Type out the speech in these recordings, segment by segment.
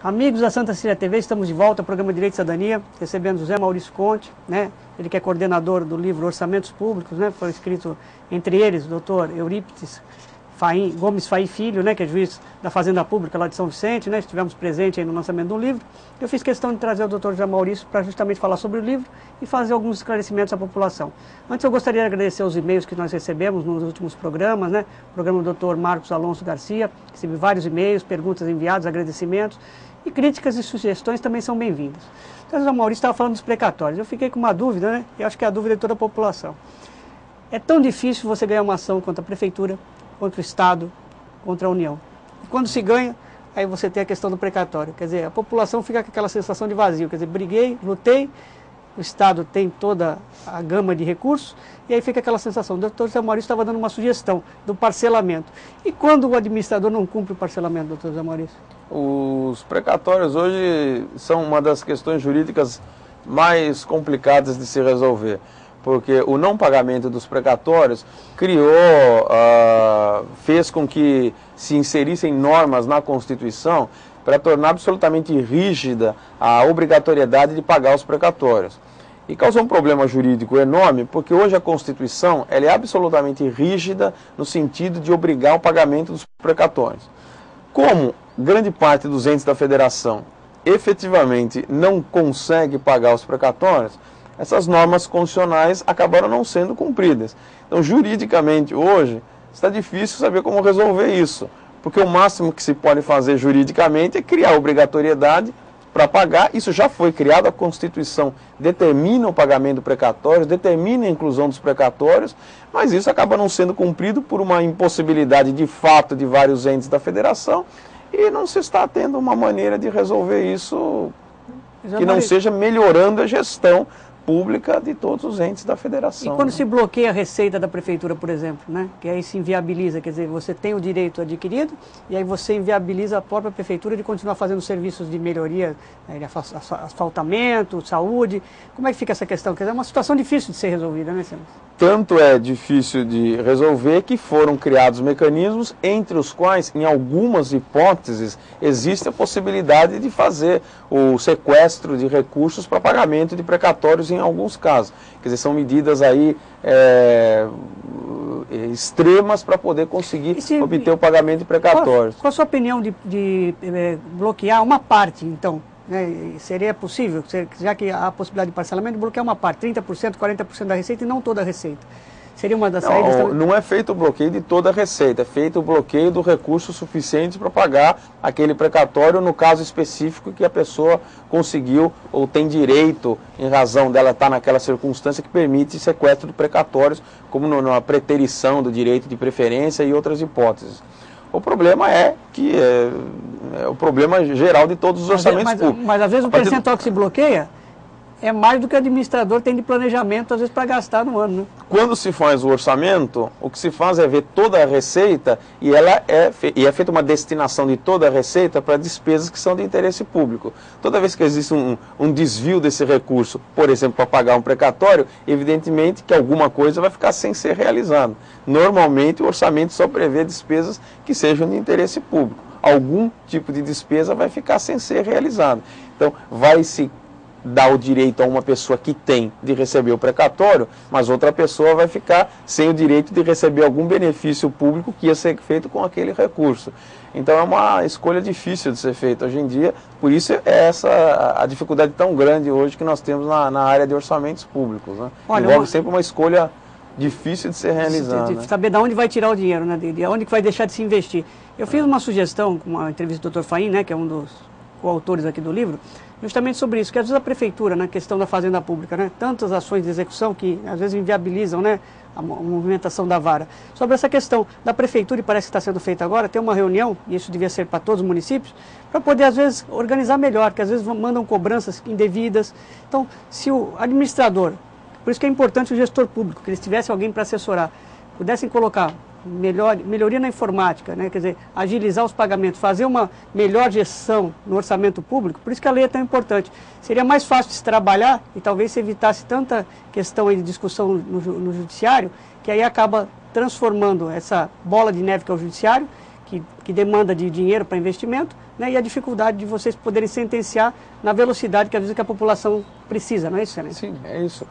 Amigos da Santa Cecília TV, estamos de volta ao programa Direito e Cidadania, recebendo José Maurício Conte, né? Ele que é coordenador do livro Orçamentos Públicos, né? Foi escrito entre eles o doutor Eurípides Gomes Faí Filho, né? Que é juiz da Fazenda Pública lá de São Vicente, né? Estivemos presentes aí no lançamento do livro. Eu fiz questão de trazer o doutor José Maurício para justamente falar sobre o livro e fazer alguns esclarecimentos à população. Antes eu gostaria de agradecer os e-mails que nós recebemos nos últimos programas, né? O programa do doutor Marcos Alonso Garcia, recebi vários e-mails, perguntas enviadas, agradecimentos. E críticas e sugestões também são bem-vindas. Então, o José Maurício estava falando dos precatórios. Eu fiquei com uma dúvida, né? E acho que é a dúvida de toda a população. É tão difícil você ganhar uma ação contra a Prefeitura, contra o Estado, contra a União. E quando se ganha, aí você tem a questão do precatório. Quer dizer, a população fica com aquela sensação de vazio. Quer dizer, briguei, lutei, o Estado tem toda a gama de recursos, e aí fica aquela sensação. O doutor José Maurício estava dando uma sugestão do parcelamento. E quando o administrador não cumpre o parcelamento, doutor José Maurício? Os precatórios hoje são uma das questões jurídicas mais complicadas de se resolver, porque o não pagamento dos precatórios fez com que se inserissem normas na Constituição para tornar absolutamente rígida a obrigatoriedade de pagar os precatórios. E causou um problema jurídico enorme, porque hoje a Constituição ela é absolutamente rígida no sentido de obrigar o pagamento dos precatórios. Como grande parte dos entes da federação efetivamente não consegue pagar os precatórios, essas normas constitucionais acabaram não sendo cumpridas. Então, juridicamente, hoje, está difícil saber como resolver isso, porque o máximo que se pode fazer juridicamente é criar obrigatoriedade para pagar. Isso já foi criado, a Constituição determina o pagamento do precatório, determina a inclusão dos precatórios, mas isso acaba não sendo cumprido por uma impossibilidade de fato de vários entes da federação, e não se está tendo uma maneira de resolver isso que não seja melhorando a gestão pública de todos os entes da federação. E quando se bloqueia a receita da prefeitura, por exemplo, né? Que aí se inviabiliza, quer dizer, você tem o direito adquirido e aí você inviabiliza a própria prefeitura de continuar fazendo serviços de melhoria, né, de asfaltamento, saúde. Como é que fica essa questão? Quer dizer, é uma situação difícil de ser resolvida, né, senhor? Tanto é difícil de resolver que foram criados mecanismos entre os quais, em algumas hipóteses, existe a possibilidade de fazer o sequestro de recursos para pagamento de precatórios em alguns casos. Quer dizer, são medidas aí extremas para poder conseguir obter o pagamento de precatórios. Qual a sua opinião de bloquear uma parte, então? Seria possível, já que há a possibilidade de parcelamento, bloquear uma parte, 30%, 40% da receita e não toda a receita? Seria uma das saídas? Não é feito o bloqueio de toda a receita, é feito o bloqueio do recurso suficiente para pagar aquele precatório no caso específico que a pessoa conseguiu ou tem direito, em razão dela estar naquela circunstância que permite sequestro de precatórios, como na preterição do direito de preferência e outras hipóteses. O problema é que é o problema geral de todos os orçamentos públicos. Mas às vezes o percentual que se bloqueia é mais do que o administrador tem de planejamento, às vezes, para gastar no ano, né? Quando se faz o orçamento, o que se faz é ver toda a receita e é feita uma destinação de toda a receita para despesas que são de interesse público. Toda vez que existe um desvio desse recurso, por exemplo, para pagar um precatório, evidentemente que alguma coisa vai ficar sem ser realizada. Normalmente o orçamento só prevê despesas que sejam de interesse público. Algum tipo de despesa vai ficar sem ser realizada. Então, vai se dá o direito a uma pessoa que tem de receber o precatório, mas outra pessoa vai ficar sem o direito de receber algum benefício público que ia ser feito com aquele recurso. Então é uma escolha difícil de ser feita hoje em dia, por isso é essa a dificuldade tão grande hoje que nós temos na área de orçamentos públicos, né? Envolve sempre uma escolha difícil de ser realizada. De saber de onde vai tirar o dinheiro, né? De onde que vai deixar de se investir. Eu fiz uma sugestão com uma entrevista do Dr. Faim, né? Que é um dos coautores aqui do livro, justamente sobre isso, que às vezes a prefeitura, na questão da fazenda pública, né, tantas ações de execução que às vezes inviabilizam, né, a movimentação da vara. Sobre essa questão da prefeitura, e parece que está sendo feita agora, tem uma reunião, e isso devia ser para todos os municípios, para poder às vezes organizar melhor, que às vezes mandam cobranças indevidas. Então, se o administrador, por isso que é importante o gestor público, que eles tivessem alguém para assessorar, pudessem colocar melhoria na informática, né? Quer dizer, agilizar os pagamentos, fazer uma melhor gestão no orçamento público, por isso que a lei é tão importante. Seria mais fácil de se trabalhar e talvez se evitasse tanta questão aí de discussão no judiciário, que aí acaba transformando essa bola de neve que é o judiciário, que que demanda de dinheiro para investimento, né, e a dificuldade de vocês poderem sentenciar na velocidade que às vezes que a população precisa, não é isso, Excelência? Sim, é isso.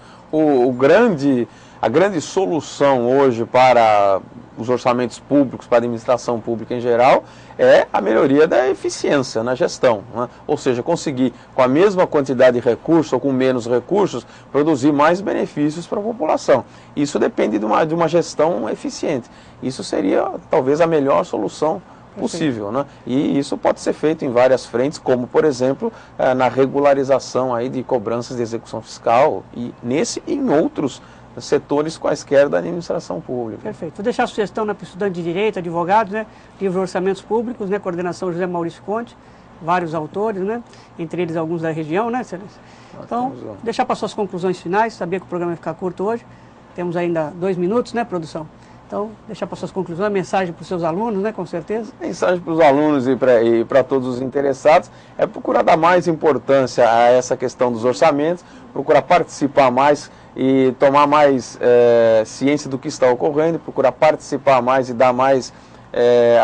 A grande solução hoje para os orçamentos públicos, para a administração pública em geral, é a melhoria da eficiência na gestão, né? Ou seja, conseguir, com a mesma quantidade de recursos ou com menos recursos, produzir mais benefícios para a população. Isso depende de uma gestão eficiente. Isso seria, talvez, a melhor solução possível, né? E isso pode ser feito em várias frentes, como, por exemplo, na regularização aí de cobranças de execução fiscal, e nesse e em outros setores quaisquer da administração pública. Perfeito. Vou deixar a sugestão, né, para estudante de direito, advogados, né, livro Orçamentos Públicos, né, coordenação José Maurício Conte, vários autores, né, entre eles alguns da região, né, Excelência? Então, deixar para suas conclusões finais, sabia que o programa ia ficar curto hoje, temos ainda 2 minutos, né, produção? Então, deixar para suas conclusões, mensagem para os seus alunos, né, com certeza. Mensagem para os alunos e para todos os interessados é procurar dar mais importância a essa questão dos orçamentos, procurar participar mais e tomar mais ciência do que está ocorrendo, procurar participar mais e dar mais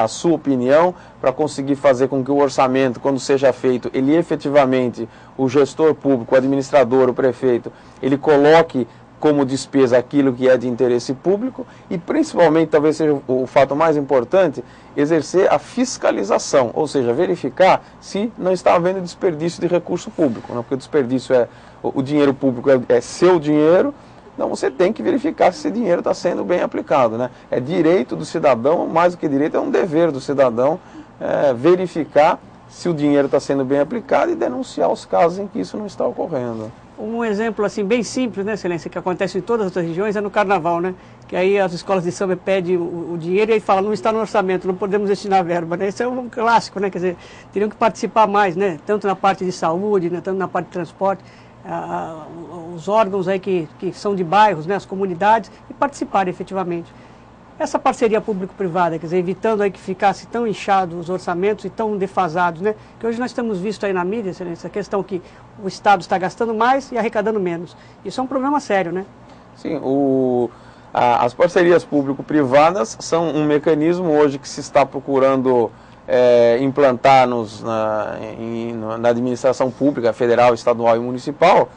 a sua opinião para conseguir fazer com que o orçamento, quando seja feito, ele efetivamente, o gestor público, o administrador, o prefeito, ele coloque como despesa aquilo que é de interesse público e, principalmente, talvez seja o fato mais importante, exercer a fiscalização, ou seja, verificar se não está havendo desperdício de recurso público, né? Porque o desperdício o dinheiro público é seu dinheiro, então você tem que verificar se esse dinheiro está sendo bem aplicado, né? É direito do cidadão, mais do que direito, é um dever do cidadão verificar se o dinheiro está sendo bem aplicado e denunciar os casos em que isso não está ocorrendo. Um exemplo assim bem simples, né, Excelência, que acontece em todas as outras regiões é no Carnaval, né? Que aí as escolas de samba pedem o dinheiro e aí falam, não está no orçamento, não podemos destinar verba, né? Isso é um clássico, né? Quer dizer, teriam que participar mais, né? Tanto na parte de saúde, né? Tanto na parte de transporte, os órgãos aí que são de bairros, né? As comunidades, e participarem efetivamente. Essa parceria público-privada, quer dizer, evitando aí que ficasse tão inchados os orçamentos e tão defasados, né? Que hoje nós temos visto aí na mídia, Excelência, a questão que o Estado está gastando mais e arrecadando menos. Isso é um problema sério, né? Sim, as parcerias público-privadas são um mecanismo hoje que se está procurando implantar na administração pública, federal, estadual e municipal,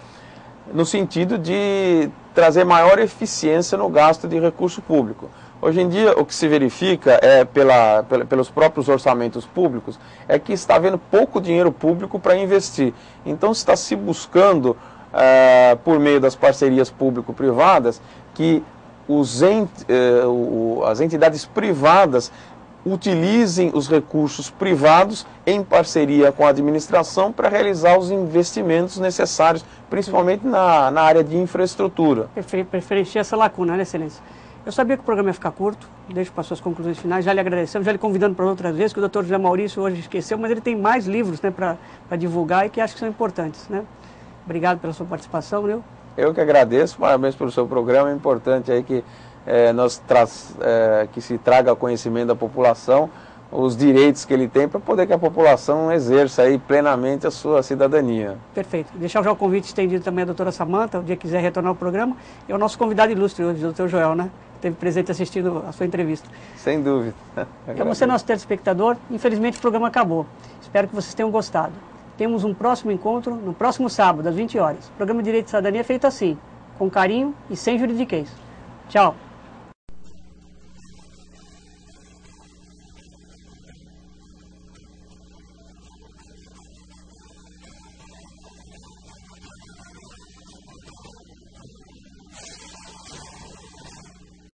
no sentido de trazer maior eficiência no gasto de recurso público. Hoje em dia, o que se verifica pelos próprios orçamentos públicos é que está havendo pouco dinheiro público para investir. Então, está se buscando, por meio das parcerias público-privadas, que as entidades privadas utilizem os recursos privados em parceria com a administração para realizar os investimentos necessários, principalmente na área de infraestrutura. Preencher essa lacuna, né, Excelência? Eu sabia que o programa ia ficar curto, deixo para suas conclusões finais, já lhe agradecemos, já lhe convidando para outras vezes, que o doutor José Maurício hoje esqueceu, mas ele tem mais livros, né, para divulgar e que acho que são importantes, né? Obrigado pela sua participação, viu? Eu que agradeço, parabéns pelo seu programa, é importante aí que que se traga ao conhecimento da população os direitos que ele tem para poder que a população exerça aí plenamente a sua cidadania. Perfeito. Deixar já o convite estendido também à doutora Samanta, o dia que quiser retornar ao programa, e ao nosso convidado ilustre hoje, o doutor Joel, né? Esteve presente assistindo a sua entrevista. Sem dúvida. E a você, nosso telespectador, infelizmente o programa acabou. Espero que vocês tenham gostado. Temos um próximo encontro no próximo sábado, às 20 horas. O programa Direito e Cidadania é feito assim, com carinho e sem juridiquês. Tchau.